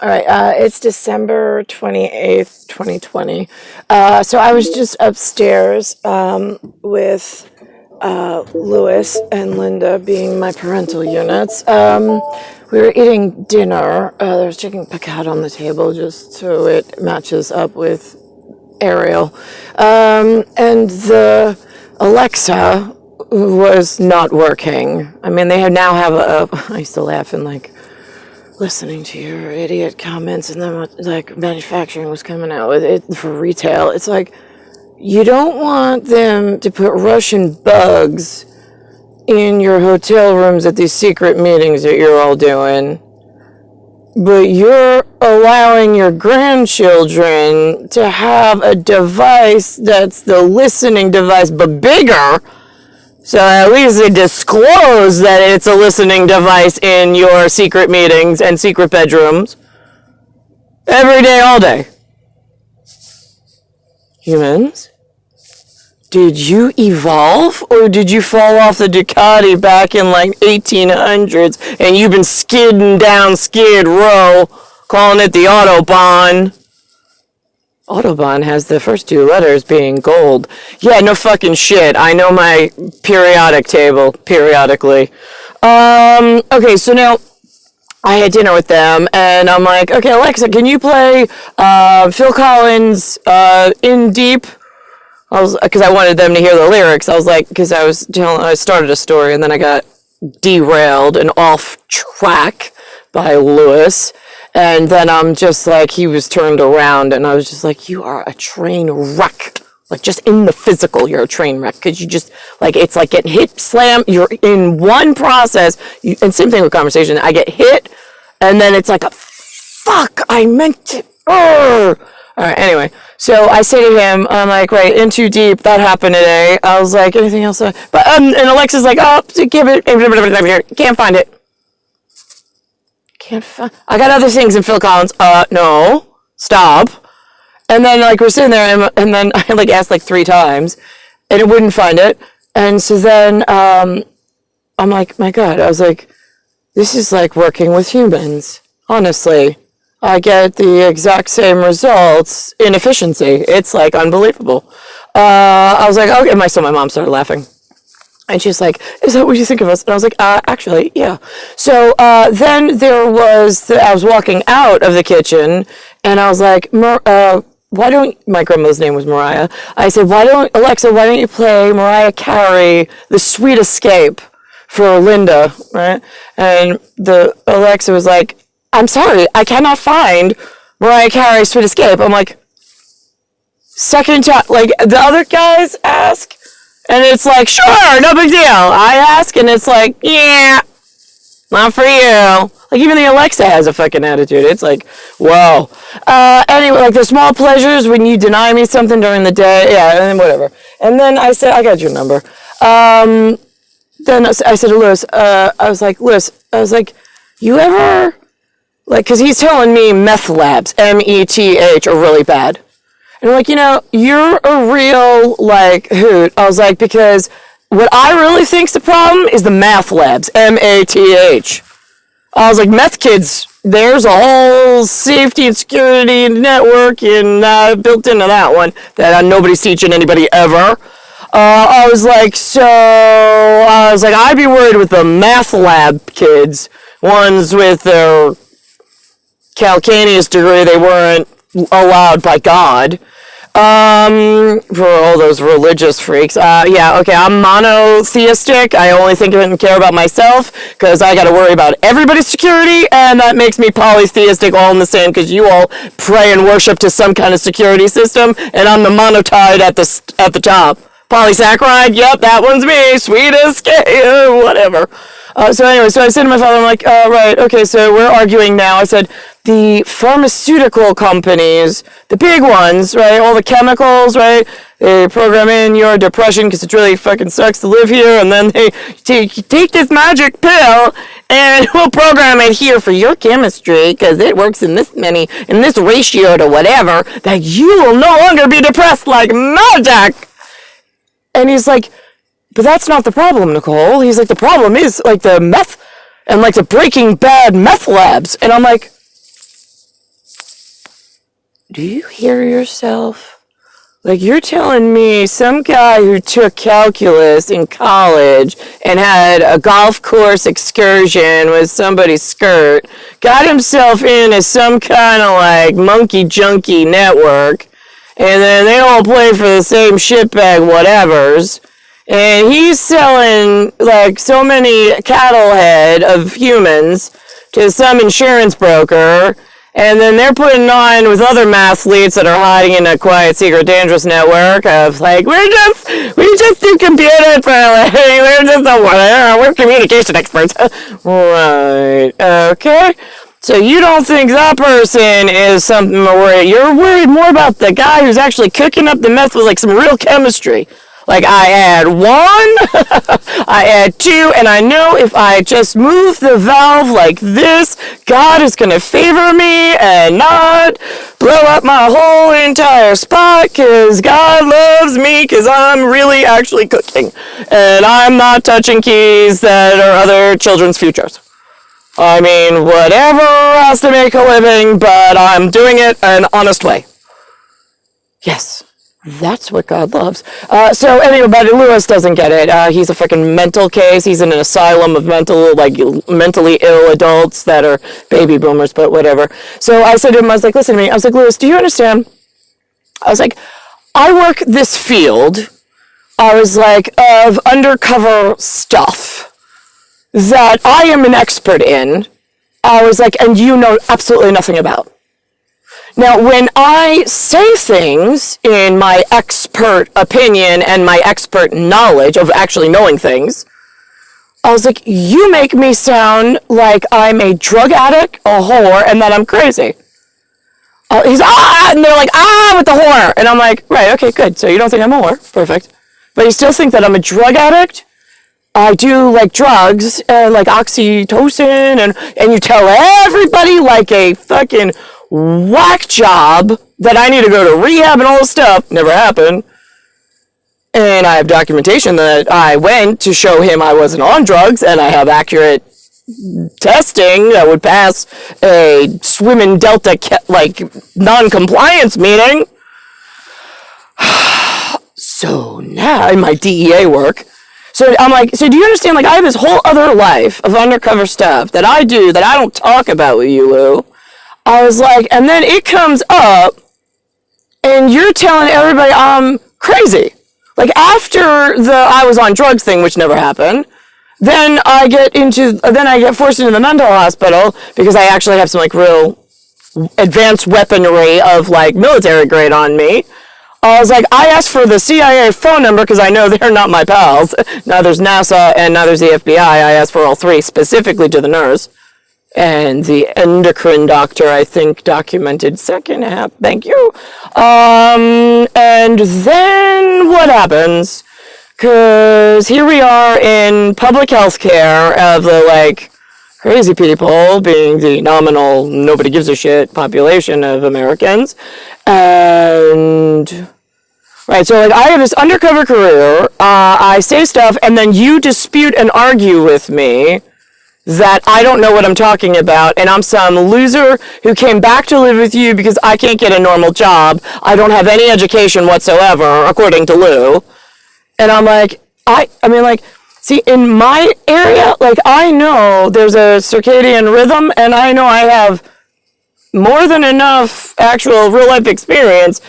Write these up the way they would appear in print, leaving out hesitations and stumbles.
All right, it's December 28th, 2020. So I was just upstairs with Louis and Linda being my parental units. We were eating dinner. There's chicken piccata on the table just so it matches up with Ariel. And the Alexa was not working. I mean, they now have I used to laugh and like, listening to your idiot comments, and then like manufacturing was coming out with it for retail. It's like, you don't want them to put Russian bugs in your hotel rooms at these secret meetings that you're all doing, but you're allowing your grandchildren to have a device that's the listening device but bigger. So at least they disclose that it's a listening device in your secret meetings and secret bedrooms. Every day, all day. Humans, did you evolve or did you fall off the Ducati back in like 1800s and you've been skidding down Skid Row, calling it the Autobahn? Autobahn has the first two letters being gold. Yeah, no fucking shit. I know my periodic table periodically. Okay, so now I had dinner with them, and I'm like, okay, Alexa, can you play Phil Collins' In Deep? Because I wanted them to hear the lyrics. I was like, because I started a story, and then I got derailed and off track by Louis. And then I'm just like, he was turned around, and I was just like, you are a train wreck. Like, just in the physical, you're a train wreck. Because you just, like, it's like getting hit, slam, you're in one process. And same thing with conversation. I get hit, and then it's like, fuck, I meant to. All right, anyway. So I say to him, I'm like, right, In Too Deep, that happened today. I was like, anything else? But and Alexa's like, oh, give it, can't find it. I got other things in Phil Collins. No, stop. And then like we're sitting there, and then I like asked like 3 times, and it wouldn't find it. And so then I'm like, my God, I was like, this is like working with humans. Honestly, I get the exact same results in efficiency. It's like unbelievable. I was like, okay, my mom started laughing. And she's like, is that what you think of us? And I was like, actually, yeah. So then there was, I was walking out of the kitchen, and I was like, why don't, my grandmother's name was Mariah. I said, Alexa, why don't you play Mariah Carey, The Sweet Escape for Linda, right? And the Alexa was like, I'm sorry, I cannot find Mariah Carey's Sweet Escape. I'm like, second time, like the other guys ask, and it's like, sure, no big deal. I ask, and it's like, yeah, not for you. Like, even the Alexa has a fucking attitude. It's like, whoa. Anyway, like, the small pleasures when you deny me something during the day. Yeah, and whatever. And then I said, I got your number. Then I said to Louis, I was like, you ever, like, because he's telling me meth labs, METH, are really bad. And I'm like, you're a real, like, hoot. I was like, because what I really think's the problem is the math labs, MATH. I was like, meth kids, there's a whole safety and security network built into that one that nobody's teaching anybody ever. I was like, I'd be worried with the math lab kids, ones with their calcaneus degree they weren't allowed by God. For all those religious freaks. Yeah, okay, I'm monotheistic. I only think of it and care about myself because I got to worry about everybody's security, and that makes me polytheistic all in the same because you all pray and worship to some kind of security system, and I'm the monotide at the top. Polysaccharide, yep, that one's me. Sweet escape, whatever. So anyway, so I said to my father, I'm like, right, okay, so we're arguing now. I said, the pharmaceutical companies, the big ones, right, all the chemicals, right, they program in your depression because it really fucking sucks to live here, and then they take this magic pill, and we'll program it here for your chemistry because it works in this ratio to whatever, that you will no longer be depressed like magic. And he's like, but that's not the problem, Nicole. He's like, the problem is like the meth and like the Breaking Bad meth labs. And I'm like, do you hear yourself? Like, you're telling me some guy who took calculus in college and had a golf course excursion with somebody's skirt, got himself in as some kind of like monkey junkie network, and then they all play for the same shitbag whatevers, and he's selling like so many cattle head of humans to some insurance broker, and then they're putting on with other mathletes that are hiding in a quiet, secret, dangerous network of like, we just do computer programming, we're communication experts. Right, okay. So you don't think that person is something to worry. You're worried more about the guy who's actually cooking up the meth with like some real chemistry. Like, I add 1, I add 2, and I know if I just move the valve like this, God is going to favor me and not blow up my whole entire spot, because God loves me, because I'm really actually cooking. And I'm not touching keys that are other children's futures. I mean, whatever else to make a living, but I'm doing it an honest way. Yes. That's what God loves. So anybody, Lewis doesn't get it. He's a freaking mental case. He's in an asylum of mentally ill adults that are baby boomers, but whatever. So I said to him, I was like, listen to me. I was like, Lewis, do you understand? I was like, I work this field, I was like, of undercover stuff that I am an expert in. I was like, and you know absolutely nothing about. Now, when I say things in my expert opinion and my expert knowledge of actually knowing things, I was like, you make me sound like I'm a drug addict, a whore, and that I'm crazy. He's, and they're like, with the whore. And I'm like, right, okay, good. So you don't think I'm a whore. Perfect. But you still think that I'm a drug addict? I do like drugs and like oxytocin, and you tell everybody like a fucking whack job that I need to go to rehab and all this stuff. Never happened. And I have documentation that I went to show him I wasn't on drugs, and I have accurate testing that would pass a swimming Delta non-compliance meeting. So now in my DEA work, so I'm like, so do you understand, like, I have this whole other life of undercover stuff that I do that I don't talk about with you, Lou. I was like, and then it comes up, and you're telling everybody I'm crazy. Like, after the I was on drugs thing, which never happened, then I get forced into the mental hospital because I actually have some, like, real advanced weaponry of, like, military grade on me. I was like, I asked for the CIA phone number because I know they're not my pals. Now there's NASA and now there's the FBI. I asked for all three, specifically to the nurse. And the endocrine doctor, I think, documented second half. Thank you. And then what happens? Because here we are in public health care of the, like, crazy people being the nominal nobody gives a shit population of Americans. And right, so, like, I have this undercover career. I say stuff, and then you dispute and argue with me that I don't know what I'm talking about, and I'm some loser who came back to live with you because I can't get a normal job. I don't have any education whatsoever, according to Lou. And I'm like, I mean, like, see, in my area, like, I know there's a circadian rhythm, and I know I have more than enough actual real-life experience,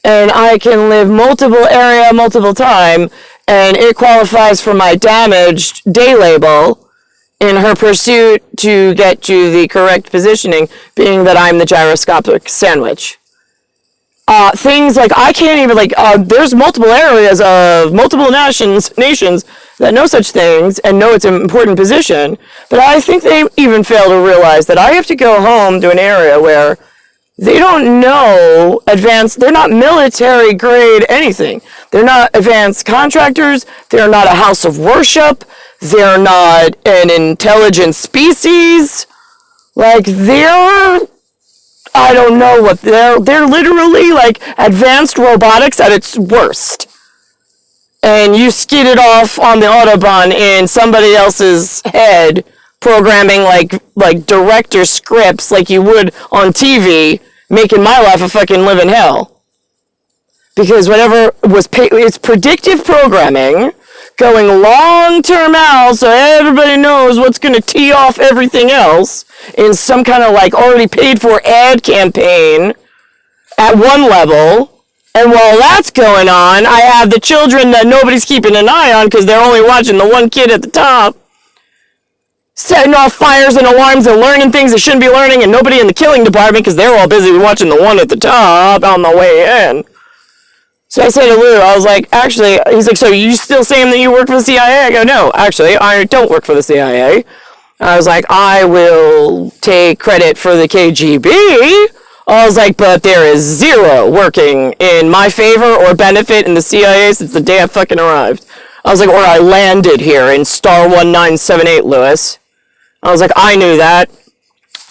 and I can live multiple time, and it qualifies for my damaged day label in her pursuit to get to the correct positioning, being that I'm the gyroscopic sandwich. Things like, I can't even, like, there's multiple areas of multiple nations that know such things and know it's an important position, but I think they even fail to realize that I have to go home to an area where they don't know advanced, they're not military grade anything. They're not advanced contractors, they're not a house of worship, they're not an intelligent species. Like, they're, I don't know what, they're literally like advanced robotics at its worst. And you skid it off on the Autobahn in somebody else's head, programming like director scripts like you would on TV, making my life a fucking living hell. Because whatever was it's predictive programming going long-term out so everybody knows what's going to tee off everything else in some kind of like already paid for ad campaign at one level. And while that's going on, I have the children that nobody's keeping an eye on because they're only watching the one kid at the top, setting off fires and alarms and learning things they shouldn't be learning, and nobody in the killing department because they're all busy watching the one at the top on the way in. So I say to Lou, I was like, actually, he's like, so you still saying that you work for the CIA? I go, no, actually, I don't work for the CIA. I was like, I will take credit for the KGB. I was like, but there is zero working in my favor or benefit in the CIA since the day I fucking arrived. I was like, or I landed here in star 1978, Lewis. I was like, I knew that.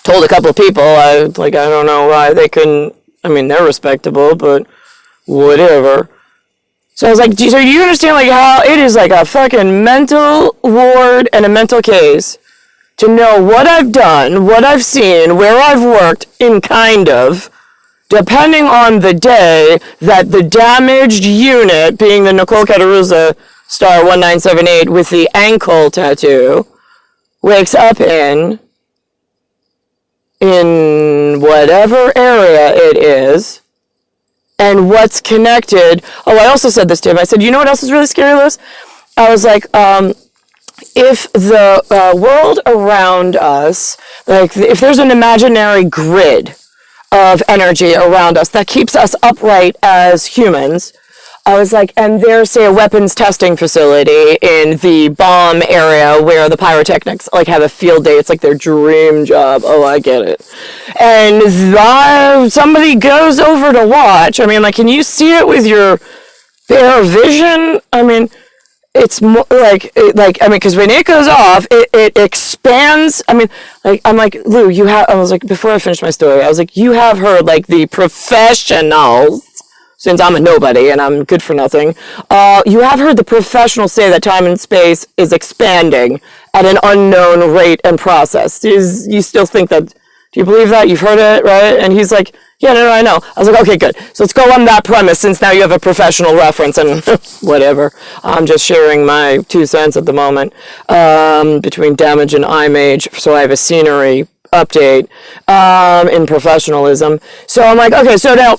Told a couple of people, I don't know why they couldn't, I mean, they're respectable, but whatever. So I was like, so do you understand like how it is like a fucking mental ward and a mental case to know what I've done, what I've seen, where I've worked in kind of, depending on the day that the damaged unit, being the Nicole Cataruzza star 1978 with the ankle tattoo, wakes up in whatever area it is, and what's connected. Oh, I also said this to him. I said, you know what else is really scary, Liz? I was like, if the world around us, like if there's an imaginary grid of energy around us that keeps us upright as humans, I was like, and there's, say, a weapons testing facility in the bomb area where the pyrotechnics, like, have a field day. It's like their dream job. Oh, I get it. And somebody goes over to watch. I mean, like, can you see it with your bare vision? I mean, it's more like, because when it goes off, it expands. I mean, like, I'm like, Lou, I was like, before I finished my story, I was like, you have heard, like, the professionals, since I'm a nobody and I'm good for nothing, you have heard the professionals say that time and space is expanding at an unknown rate and process. You still think that, do you believe that? You've heard it, right? And he's like, yeah, no, I know. I was like, okay, good. So let's go on that premise since now you have a professional reference and whatever. I'm just sharing my 2 cents at the moment between damage and image. So I have a scenery update in professionalism. So I'm like, okay, so now,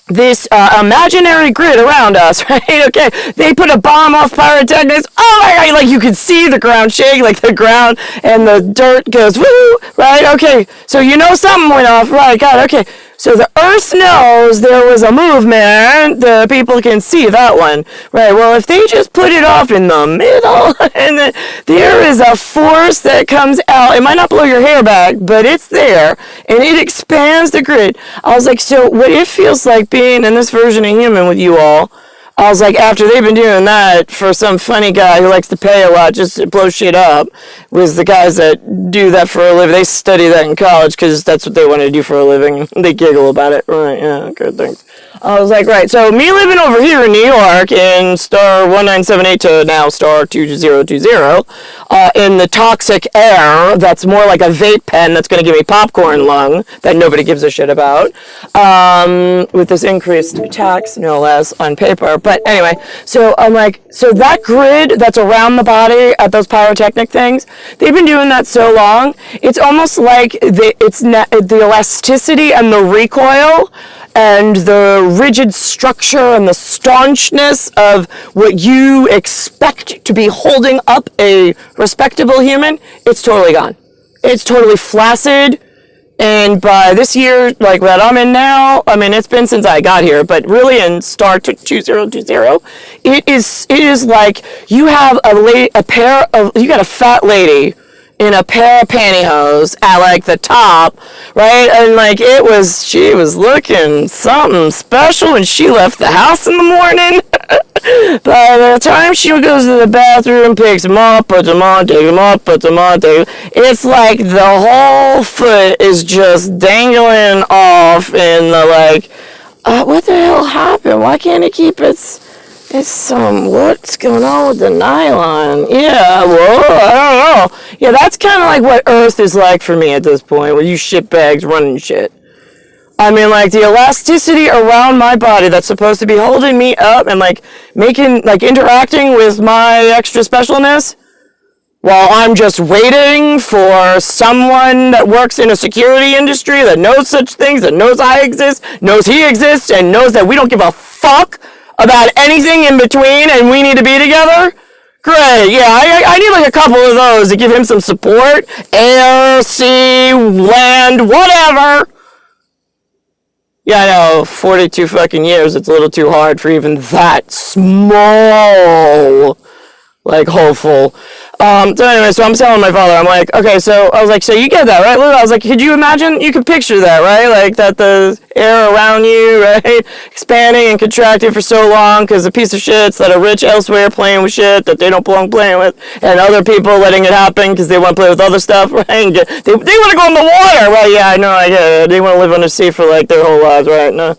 this imaginary grid around us, right? Okay, they put a bomb off pyrotechnics. Oh my God, like you could see the ground shake, like the ground and the dirt goes woo, right? Okay, so you know something went off, right? God, okay. So the Earth knows there was a movement. The people can see that one, right? Well, if they just put it off in the middle, and then there is a force that comes out. It might not blow your hair back, but it's there, and it expands the grid. I was like, so what it feels like being in this version of human with you all, I was like, after they've been doing that for some funny guy who likes to pay a lot just to blow shit up, with the guys that do that for a living. They study that in college because that's what they want to do for a living. They giggle about it. Right, yeah, good, thanks. I was like, right, so me living over here in New York in star 1978 to now star 2020, in the toxic air that's more like a vape pen that's going to give me popcorn lung that nobody gives a shit about, with this increased tax, no less, on paper. But anyway, so I'm like, so that grid that's around the body at those pyrotechnic things, they've been doing that so long, it's almost like the elasticity and the recoil and the rigid structure and the staunchness of what you expect to be holding up a respectable human, it's totally gone. It's totally flaccid. And by this year, like that I'm in now, I mean, it's been since I got here, but really in star 2020, it is like you have you got a fat lady in a pair of pantyhose at like the top, right? And like she was looking something special when she left the house in the morning. By the time she goes to the bathroom, picks them up, puts them on, takes them off, puts them on, it's like the whole foot is just dangling off in the like, what the hell happened? Why can't it keep its what's going on with the nylon? Yeah, well, I don't know. Yeah, that's kind of like what Earth is like for me at this point, with you shitbags running shit. I mean, like, the elasticity around my body that's supposed to be holding me up and, like, making, like, interacting with my extra specialness while I'm just waiting for someone that works in a security industry that knows such things, that knows I exist, knows he exists, and knows that we don't give a fuck about anything in between and we need to be together. Great, yeah, I need like a couple of those to give him some support. Air, sea, land, whatever. Yeah, I know, 42 fucking years, it's a little too hard for even that small, like, hopeful. So anyway, so I'm telling my father, I'm like, okay, so I was like, so you get that, right? I was like, could you imagine, you could picture that, right? Like, that the air around you, right, expanding and contracting for so long because the piece of shits that are rich elsewhere playing with shit that they don't belong playing with, and other people letting it happen because they want to play with other stuff, right? And they want to go in the water, right? Yeah, I know, I get it. They want to live under sea for, like, their whole lives, right? No.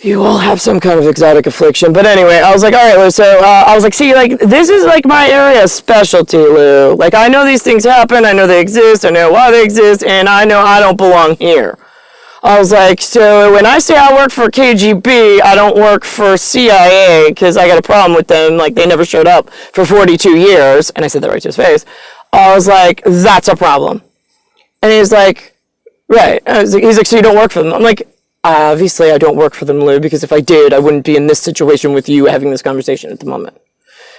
You all have some kind of exotic affliction. But anyway, I was like, all right, Lou. So I was like, see, like, this is like my area of specialty, Lou. Like, I know these things happen. I know they exist. I know why they exist. And I know I don't belong here. I was like, so when I say I work for KGB, I don't work for CIA because I got a problem with them. Like, they never showed up for 42 years. And I said that right to his face. I was like, that's a problem. And he's like, right. He's like, so you don't work for them? I'm like, obviously, I don't work for them, Lou, because if I did, I wouldn't be in this situation with you having this conversation at the moment.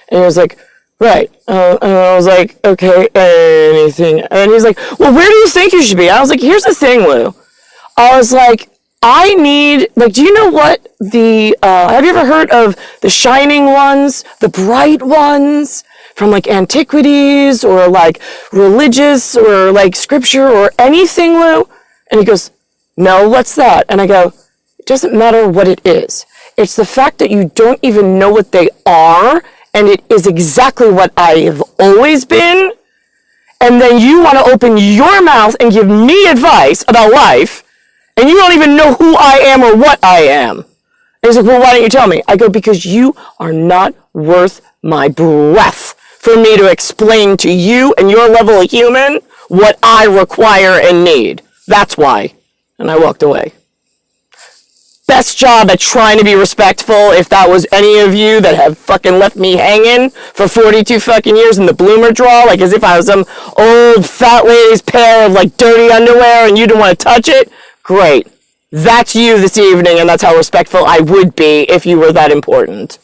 And he was like, right. And I was like, okay, anything. And he's like, well, where do you think you should be? I was like, here's the thing, Lou. I was like, I need, like, do you know what have you ever heard of the shining ones, the bright ones from, like, antiquities or, like, religious or, like, scripture or anything, Lou? And he goes, no, what's that? And I go, it doesn't matter what it is. It's the fact that you don't even know what they are, and it is exactly what I have always been, and then you want to open your mouth and give me advice about life, and you don't even know who I am or what I am. And he's like, well, why don't you tell me? I go, because you are not worth my breath for me to explain to you and your level of human what I require and need. That's why. And I walked away. Best job at trying to be respectful if that was any of you that have fucking left me hanging for 42 fucking years in the bloomer draw, like as if I was some old fat lady's pair of like dirty underwear and you didn't want to touch it. Great. That's you this evening, and that's how respectful I would be if you were that important.